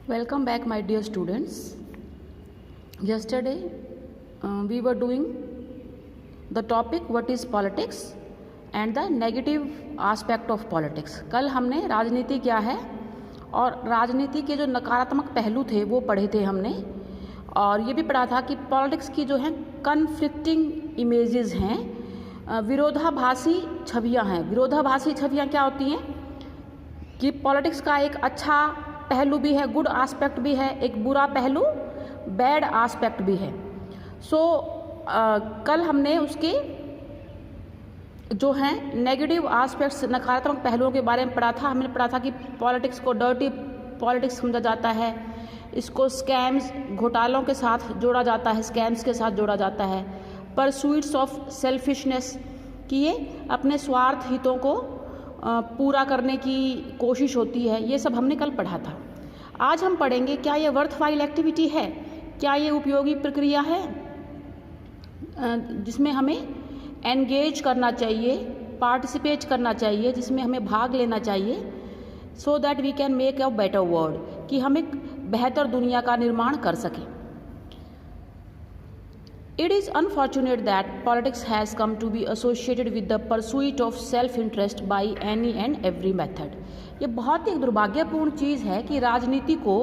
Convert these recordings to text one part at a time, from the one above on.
Welcome back, my dear students. Yesterday, we were doing the topic what is politics and the negative aspect of politics. कल हमने राजनीति क्या है और राजनीति के जो नकारात्मक पहलू थे वो पढ़े थे हमने, और ये भी पढ़ा था कि पॉलिटिक्स की जो है कन्फ्लिक्टिंग इमेजेस हैं, विरोधाभासी छवियां हैं। विरोधाभासी छवियां क्या होती हैं कि पॉलिटिक्स का एक अच्छा पहलू भी है, गुड एस्पेक्ट भी है, एक बुरा पहलू बैड एस्पेक्ट भी है। कल हमने उसके जो हैं नेगेटिव एस्पेक्ट्स, नकारात्मक पहलुओं के बारे में पढ़ा था। हमने पढ़ा था कि पॉलिटिक्स को डर्टी पॉलिटिक्स समझा जाता है, इसको स्कैम्स, घोटालों के साथ जोड़ा जाता है, स्कैम्स के साथ जोड़ा जाता है, परस्यूट्स ऑफ सेल्फिशनेस, कि ये अपने स्वार्थ हितों को पूरा करने की कोशिश होती है। ये सब हमने कल पढ़ा था। आज हम पढ़ेंगे क्या ये वर्थवाइल एक्टिविटी है, क्या ये उपयोगी प्रक्रिया है जिसमें हमें एंगेज करना चाहिए, पार्टिसिपेट करना चाहिए, जिसमें हमें भाग लेना चाहिए, so that we can make a better world, कि हम एक बेहतर दुनिया का निर्माण कर सकें। It is unfortunate that politics has come to be associated with the pursuit of self-interest by any and every method. ये बहुत ही एक दुर्भाग्यपूर्ण चीज़ है कि राजनीति को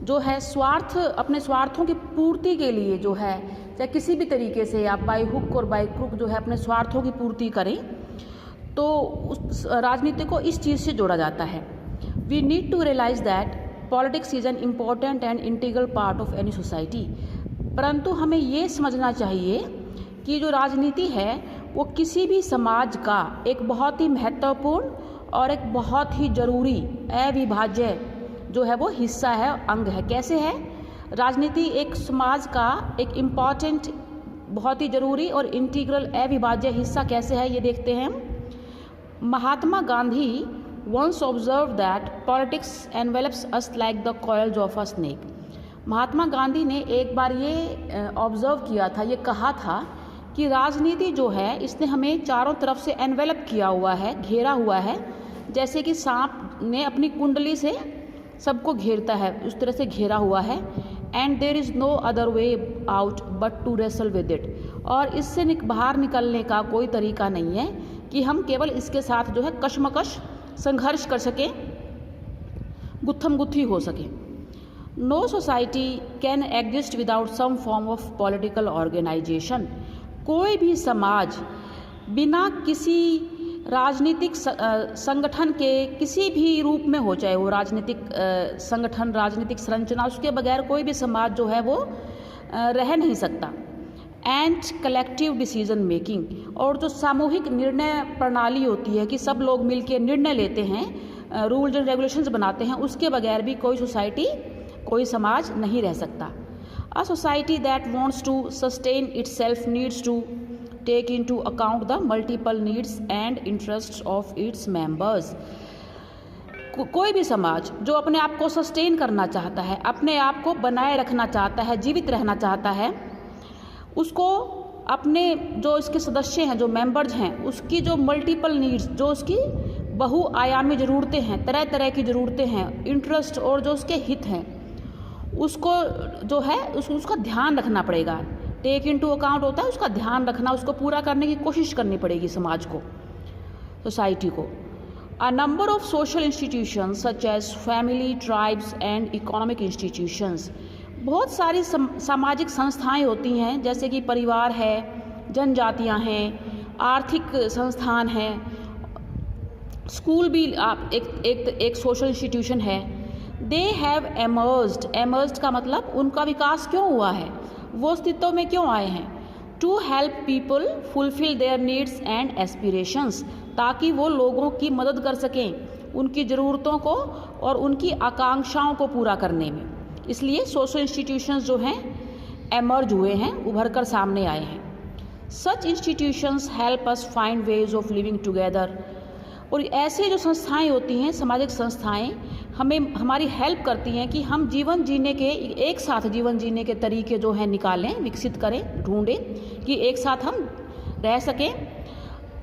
जो है स्वार्थ, अपने स्वार्थों की पूर्ति के लिए जो है, चाहे किसी भी तरीके से आप बाय हुक और बाय क्रुक जो है अपने स्वार्थों की पूर्ति करें, तो उस राजनीति को इस चीज़ से जोड़ा जाता है। We need to realize that politics is an important and integral part of any society. परंतु हमें ये समझना चाहिए कि जो राजनीति है वो किसी भी समाज का एक बहुत ही महत्वपूर्ण और एक बहुत ही ज़रूरी अविभाज्य जो है वो हिस्सा है, अंग है। कैसे है? राजनीति एक समाज का एक इम्पॉर्टेंट, बहुत ही ज़रूरी और इंटीग्रल अविभाज्य हिस्सा कैसे है, ये देखते हैं हम। Mahatma Gandhi once observed that politics envelops us like the coils of a snake. Mahatma Gandhi ने एक बार ये ऑब्ज़र्व किया था, ये कहा था कि राजनीति जो है इसने हमें चारों तरफ से एनवेलप किया हुआ है, घेरा हुआ है, जैसे कि सांप ने अपनी कुंडली से सबको घेरता है, उस तरह से घेरा हुआ है। And there is no other way out but to wrestle with it, और इससे बाहर निकलने का कोई तरीका नहीं है कि हम केवल इसके साथ जो है कशमकश संघर्ष कर सकें, गुत्थम गुत्थी हो सके। No society can exist without some form of political organization. कोई भी समाज बिना किसी राजनीतिक संगठन के किसी भी रूप में हो, चाहे वो राजनीतिक संगठन, राजनीतिक संरचना, उसके बगैर कोई भी समाज जो है वो रह नहीं सकता। एंड कलेक्टिव डिसीजन मेकिंग, और जो सामूहिक निर्णय प्रणाली होती है कि सब लोग मिलकर निर्णय लेते हैं, रूल्स एंड रेगुलेशंस बनाते हैं, उसके बगैर भी कोई सोसाइटी, कोई समाज नहीं रह सकता। A society that wants to sustain itself needs to take into account the multiple needs and interests of its members. कोई भी समाज जो अपने आप को सस्टेन करना चाहता है, अपने आप को बनाए रखना चाहता है, जीवित रहना चाहता है, उसको अपने जो इसके सदस्य हैं, जो मेंबर्स हैं, उसकी जो मल्टीपल नीड्स, जो उसकी बहुआयामी ज़रूरतें हैं, तरह तरह की ज़रूरतें हैं, इंटरेस्ट और जो उसके हित हैं, उसको जो है उसका ध्यान रखना पड़ेगा। टेक इनटू अकाउंट होता है उसका ध्यान रखना, उसको पूरा करने की कोशिश करनी पड़ेगी समाज को, सोसाइटी को। A number of social institutions such as family, tribes and economic institutions, बहुत सारी सामाजिक संस्थाएं होती हैं, जैसे कि परिवार है, जनजातियां हैं, आर्थिक संस्थान हैं, स्कूल भी आप एक सोशल इंस्टीट्यूशन है। दे हैव एमर्ज्ड का मतलब उनका विकास क्यों हुआ है, वो अस्तित्व में क्यों आए हैं। To help people fulfil their needs and aspirations, ताकि वो लोगों की मदद कर सकें उनकी ज़रूरतों को और उनकी आकांक्षाओं को पूरा करने में। इसलिए सोशल इंस्टीट्यूशंस जो हैं एमर्ज हुए हैं, उभर कर सामने आए हैं। Such institutions help us find ways of living together, और ऐसे जो संस्थाएं होती हैं, सामाजिक संस्थाएं, हमें हमारी हेल्प करती हैं कि हम जीवन जीने के, एक साथ जीवन जीने के तरीके जो हैं निकालें, विकसित करें, ढूंढें कि एक साथ हम रह सकें।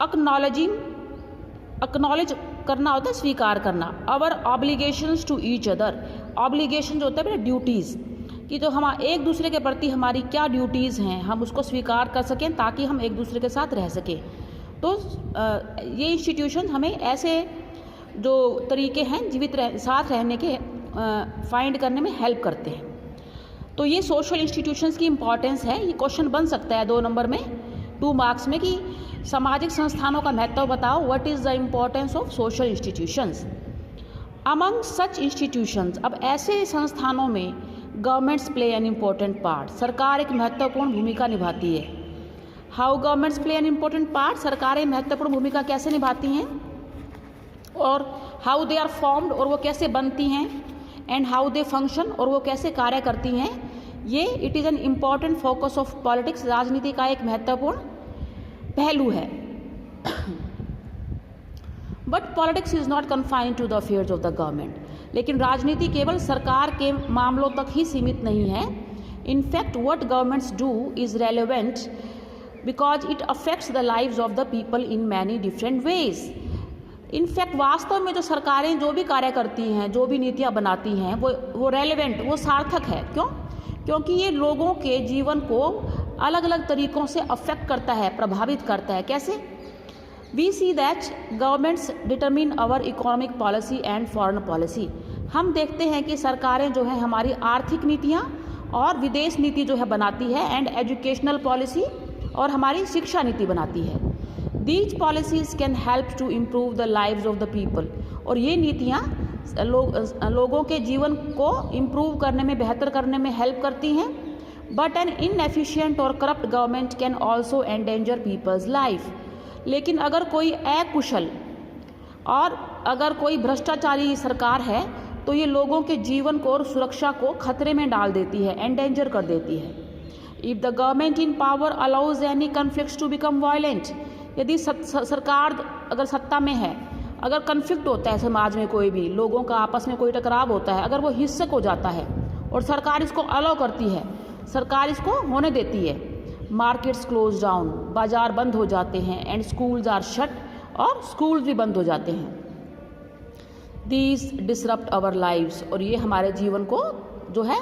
एक्नॉलेज करना होता है स्वीकार करना। Our obligations to each other, obligation जो होता है बेटा ड्यूटीज़, कि जो हम एक दूसरे के प्रति हमारी क्या ड्यूटीज़ हैं हम उसको स्वीकार कर सकें ताकि हम एक दूसरे के साथ रह सकें। तो ये इंस्टीट्यूशन हमें ऐसे जो तरीके हैं साथ रहने के फाइंड करने में हेल्प करते हैं। तो ये सोशल इंस्टीट्यूशंस की इम्पॉर्टेंस है। ये क्वेश्चन बन सकता है 2 नंबर में 2 मार्क्स में कि सामाजिक संस्थानों का महत्व बताओ, what is the importance of social institutions. Among such institutions, अब ऐसे संस्थानों में governments play an important part, सरकार एक महत्वपूर्ण भूमिका निभाती है। How governments play an important part, सरकारें महत्वपूर्ण भूमिका कैसे निभाती हैं, और हाउ दे आर फॉर्म्ड, और वो कैसे बनती हैं, एंड हाउ दे फंक्शन, और वो कैसे कार्य करती हैं। ये it is an important focus of politics, राजनीति का एक महत्वपूर्ण पहलू है। But politics is not confined to the affairs of the government, लेकिन राजनीति केवल सरकार के मामलों तक ही सीमित नहीं है। In fact what governments do is relevant because it affects the lives of the people in many different ways. In fact वास्तव में जो सरकारें जो भी कार्य करती हैं, जो भी नीतियाँ बनाती हैं, वो रेलेवेंट, वो सार्थक है। क्यों? क्योंकि ये लोगों के जीवन को अलग अलग तरीक़ों से अफेक्ट करता है, प्रभावित करता है। कैसे? We see that governments determine our economic policy and foreign policy. हम देखते हैं कि सरकारें जो है हमारी आर्थिक नीतियाँ और विदेश नीति जो है बनाती है, एंड एजुकेशनल पॉलिसी, और हमारी शिक्षा नीति बनाती है। These policies can help to improve the lives of the people, और ये नीतियाँ लोगों के जीवन को इम्प्रूव करने में, बेहतर करने में हेल्प करती हैं। बट एन इनएफिशिएंट और corrupt government can also endanger people's life. लेकिन अगर कोई अकुशल और अगर कोई भ्रष्टाचारी सरकार है तो ये लोगों के जीवन को और सुरक्षा को खतरे में डाल देती है, एंडेंजर कर देती है। If the government in power allows any conflicts to become violent, यदि सरकार अगर सत्ता में है, अगर कन्फ्लिक्ट होता है समाज में, कोई भी लोगों का आपस में कोई टकराव होता है, अगर वो हिंसक हो जाता है और सरकार इसको अलाउ करती है, सरकार इसको होने देती है, मार्केट्स क्लोज डाउन, बाजार बंद हो जाते हैं, एंड स्कूल्स आर शट, और स्कूल्स भी बंद हो जाते हैं। दीज डिसरप्ट आवर लाइव्स, और ये हमारे जीवन को जो है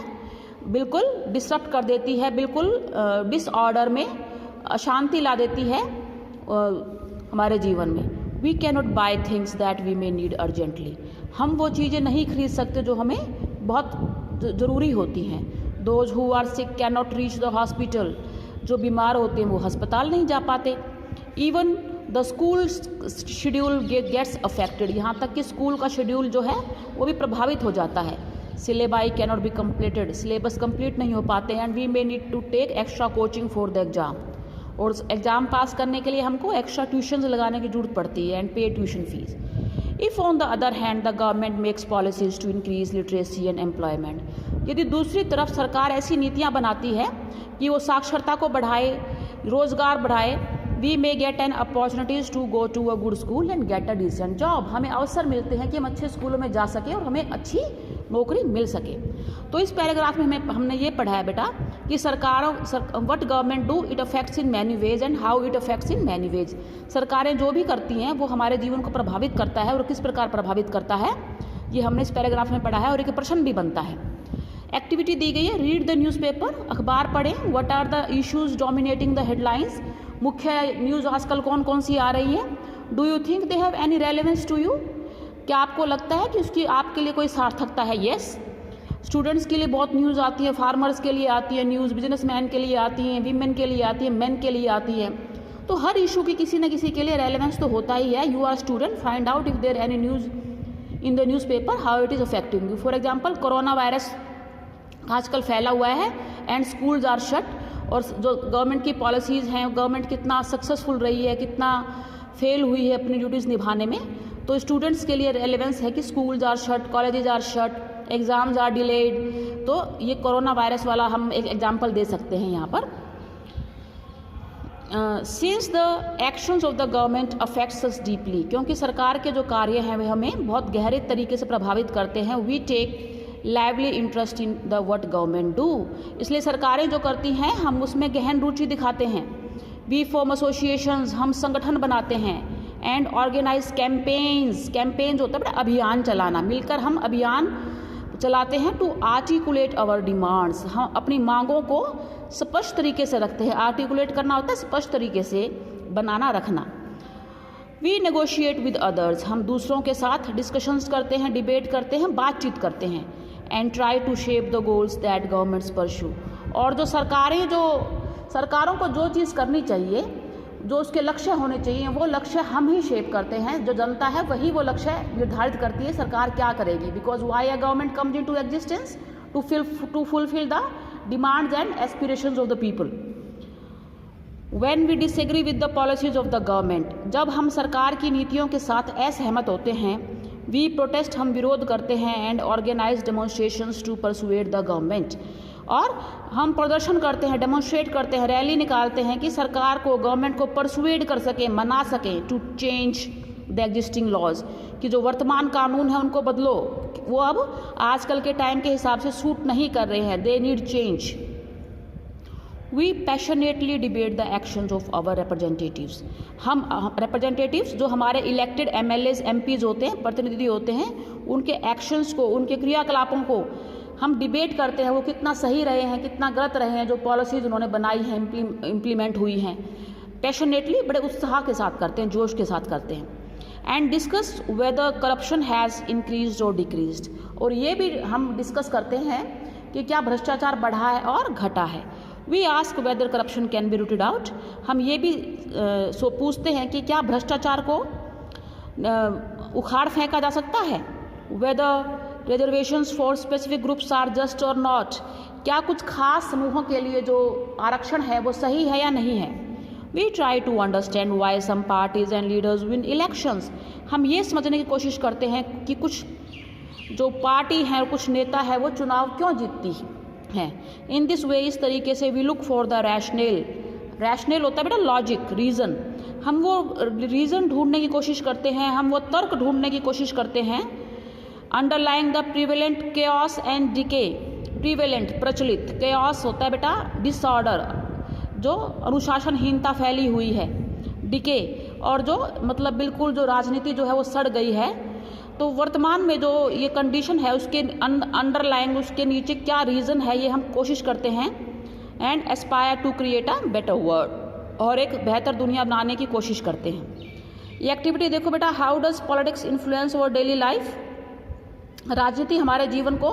बिल्कुल डिसरप्ट कर देती है, बिल्कुल डिसऑर्डर में अशांति ला देती है हमारे जीवन में। We can not buy things that we may need urgently, हम वो चीज़ें नहीं खरीद सकते जो हमें बहुत ज़रूरी होती हैं। Those who are sick can not reach the hospital, जो बीमार होते हैं वो अस्पताल नहीं जा पाते। Even the school schedule gets affected, यहाँ तक कि स्कूल का शेड्यूल जो है वो भी प्रभावित हो जाता है। Syllabi can not be completed, syllabus complete नहीं हो पाते, and we may need to take extra coaching for the exam, और एग्ज़ाम पास करने के लिए हमको एक्स्ट्रा ट्यूशन लगाने की जरूरत पड़ती है, and pay tuition fees. If on the other hand the government makes policies to increase literacy and employment, यदि दूसरी तरफ सरकार ऐसी नीतियाँ बनाती है कि वो साक्षरता को बढ़ाए, रोज़गार बढ़ाए, we may get an opportunities to go to a good school and get a decent job, हमें अवसर मिलते हैं कि हम अच्छे स्कूलों में जा सकें और हमें अच्छी नौकरी मिल सके। तो इस पैराग्राफ में हमने ये पढ़ा है बेटा कि what government do it affects in many ways and how it affects in many ways. सरकारें जो भी करती हैं वो हमारे जीवन को प्रभावित करता है, और किस प्रकार प्रभावित करता है ये हमने इस पैराग्राफ में पढ़ा है, और एक प्रश्न भी बनता है। एक्टिविटी दी गई है, रीड द न्यूज़पेपर, अखबार पढ़ें। What are the issues dominating the headlines, मुख्य न्यूज़ आजकल कौन कौन सी आ रही है। Do you think they have any relevance to you, क्या आपको लगता है कि उसकी आपके लिए कोई सार्थकता है। येस, स्टूडेंट्स के लिए बहुत न्यूज़ आती है, फार्मर्स के लिए आती है न्यूज़, बिजनेसमैन के लिए आती हैं, वीमेन के लिए आती है, मेन के लिए आती है। तो हर इशू की किसी न किसी के लिए रेलेवेंस तो होता ही है। You are student, find out if there any news in the newspaper how it is affecting you. For example corona virus आजकल फैला हुआ है, एंड स्कूल्स आर शट, और जो गवर्नमेंट की पॉलिसीज़ हैं, गवर्नमेंट कितना सक्सेसफुल रही है, कितना फेल हुई है अपनी ड्यूटीज़ निभाने में। तो स्टूडेंट्स के लिए रेलेवेंस है कि schools are shut, colleges are shut, exams are delayed. तो ये कोरोना वायरस वाला हम एक एग्जांपल दे सकते हैं यहाँ पर। Since the actions of the government affects us deeply, क्योंकि सरकार के जो कार्य हैं वे हमें बहुत गहरे तरीके से प्रभावित करते हैं। We take lively interest in the what government do, इसलिए सरकारें जो करती हैं हम उसमें गहन रुचि दिखाते हैं। वी फॉर्म एसोसिएशंस, हम संगठन बनाते हैं। एंड ऑर्गेनाइज कैंपेन्स, कैंपेन्स होता है बेटा अभियान चलाना, मिलकर हम अभियान चलाते हैं टू आर्टिकुलेट आवर डिमांड्स, हम अपनी मांगों को स्पष्ट तरीके से रखते हैं। आर्टिकुलेट करना होता है स्पष्ट तरीके से बनाना रखना। वी नेगोशिएट विद अदर्स, हम दूसरों के साथ डिस्कशंस करते हैं, डिबेट करते हैं, बातचीत करते हैं। And try to shape the goals that governments pursue, और जो सरकारों को जो चीज़ करनी चाहिए, जो उसके लक्ष्य होने चाहिए, वो लक्ष्य हम ही शेप करते हैं। जो जनता है वही वो लक्ष्य निर्धारित करती है सरकार क्या करेगी। Because why a government comes into existence to fulfil the demands and aspirations of the people. When we disagree with the policies of the government, जब हम सरकार की नीतियों के साथ असहमत होते हैं, we protest, हम विरोध करते हैं, and organize demonstrations to persuade the government, और हम प्रदर्शन करते हैं, डेमोन्स्ट्रेट करते हैं, रैली निकालते हैं कि सरकार को, गवर्नमेंट को परसुएड कर सकें, मना सकें, to change the existing laws, कि जो वर्तमान कानून है उनको बदलो, वो अब आजकल के टाइम के हिसाब से सूट नहीं कर रहे हैं, they need change. We passionately debate the actions of our representatives, हम रिप्रेजेंटेटिव्स जो हमारे इलेक्टेड MLAs MPs होते हैं, प्रतिनिधि होते हैं, उनके एक्शंस को, उनके क्रियाकलापों को हम डिबेट करते हैं, वो कितना सही रहे हैं, कितना गलत रहे हैं, जो पॉलिसीज उन्होंने बनाई हैं, इम्प्लीमेंट हुई हैं। पैशनेटली, बड़े उत्साह के साथ करते हैं, जोश के साथ करते हैं। And discuss whether corruption has increased और डिक्रीज्ड, और ये भी हम डिस्कस करते हैं कि क्या भ्रष्टाचार बढ़ा है और घटा है। We ask whether corruption can be rooted out, हम ये भी पूछते हैं कि क्या भ्रष्टाचार को उखाड़ फेंका जा सकता है। Whether reservations for specific groups are just or not, क्या कुछ खास समूहों के लिए जो आरक्षण है वो सही है या नहीं है। We try to understand why some parties and leaders win elections, हम ये समझने की कोशिश करते हैं कि कुछ जो पार्टी है, कुछ नेता है, वो चुनाव क्यों जीतती है। इन दिस वे, इस तरीके से we look for the rational होता है बेटा लॉजिक, रीज़न, हम वो रीज़न ढूंढने की कोशिश करते हैं, हम वो तर्क ढूंढने की कोशिश करते हैं। Underlying the prevalent chaos and decay, prevalent प्रचलित, केओस होता है बेटा डिसऑर्डर, जो अनुशासनहीनता फैली हुई है, डिके और जो मतलब बिल्कुल जो राजनीति जो है वो सड़ गई है। तो वर्तमान में जो ये कंडीशन है उसके अंडरलाइंग, उसके नीचे क्या रीज़न है, ये हम कोशिश करते हैं। And aspire to create a better world, और एक बेहतर दुनिया बनाने की कोशिश करते हैं। ये एक्टिविटी देखो बेटा, how does politics influence our daily life, राजनीति हमारे जीवन को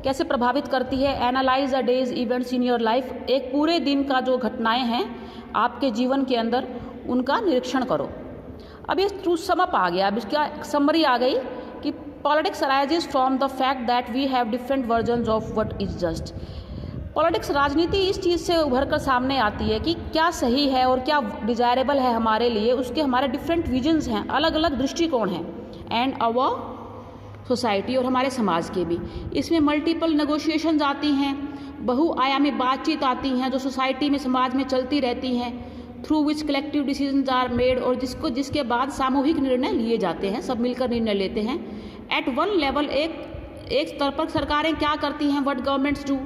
कैसे प्रभावित करती है। Analyse a days events in your life, एक पूरे दिन का जो घटनाएं हैं आपके जीवन के अंदर, उनका निरीक्षण करो। अब ये टू सम अप आ गया, अब इसका समरी आ गई कि politics arises from the fact that we have different versions of what is just. Politics, राजनीति इस चीज़ से उभर कर सामने आती है कि क्या सही है और क्या डिजायरेबल है हमारे लिए, उसके हमारे डिफरेंट विजन्स हैं, अलग अलग दृष्टिकोण हैं। एंड अवर सोसाइटी, और हमारे समाज के भी, इसमें मल्टीपल नेगोशिएशंस आती हैं, बहुआयामी बातचीत आती हैं जो सोसाइटी में, समाज में चलती रहती हैं, through which collective decisions are made, और जिसके बाद सामूहिक निर्णय लिए जाते हैं, सब मिलकर निर्णय लेते हैं। एट वन लेवल, एक स्तर पर सरकारें क्या करती हैं, what governments do,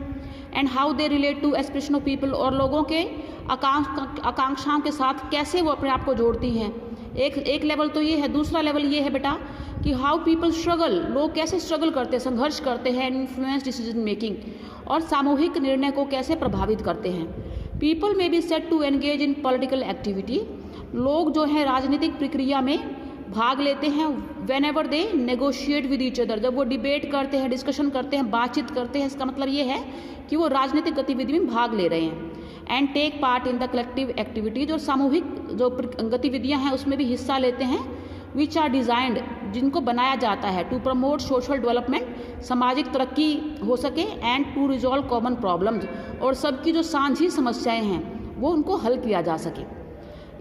and how they relate to aspiration of people, और लोगों के आकांक्षाओं के साथ कैसे वो अपने आप को जोड़ती हैं। एक लेवल तो ये है। दूसरा लेवल ये है बेटा कि हाउ पीपल स्ट्रगल, लोग कैसे स्ट्रगल करते हैं, संघर्ष करते हैं, इन्फ्लुएंस डिसीजन मेकिंग, और सामूहिक निर्णय को कैसे प्रभावित करते हैं। People may be said to engage in political activity, लोग जो है राजनीतिक प्रक्रिया में भाग लेते हैं। Whenever they negotiate with each other, जब वो डिबेट करते हैं, डिस्कशन करते हैं, बातचीत करते हैं, इसका मतलब ये है कि वो राजनीतिक गतिविधि में भाग ले रहे हैं। And take part in the collective activity, जो सामूहिक जो गतिविधियां हैं उसमें भी हिस्सा लेते हैं। विच आर डिजाइंड, जिनको बनाया जाता है टू प्रमोट सोशल डेवलपमेंट, सामाजिक तरक्की हो सके, and to resolve common problems, और सबकी जो साझी समस्याएं हैं वो उनको हल किया जा सके।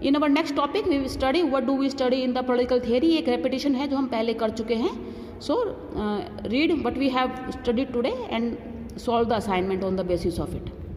In our next topic we study what do we study in the political theory, एक रेपिटेशन है जो हम पहले कर चुके हैं। So read what we have studied today and solve the assignment on the basis of it.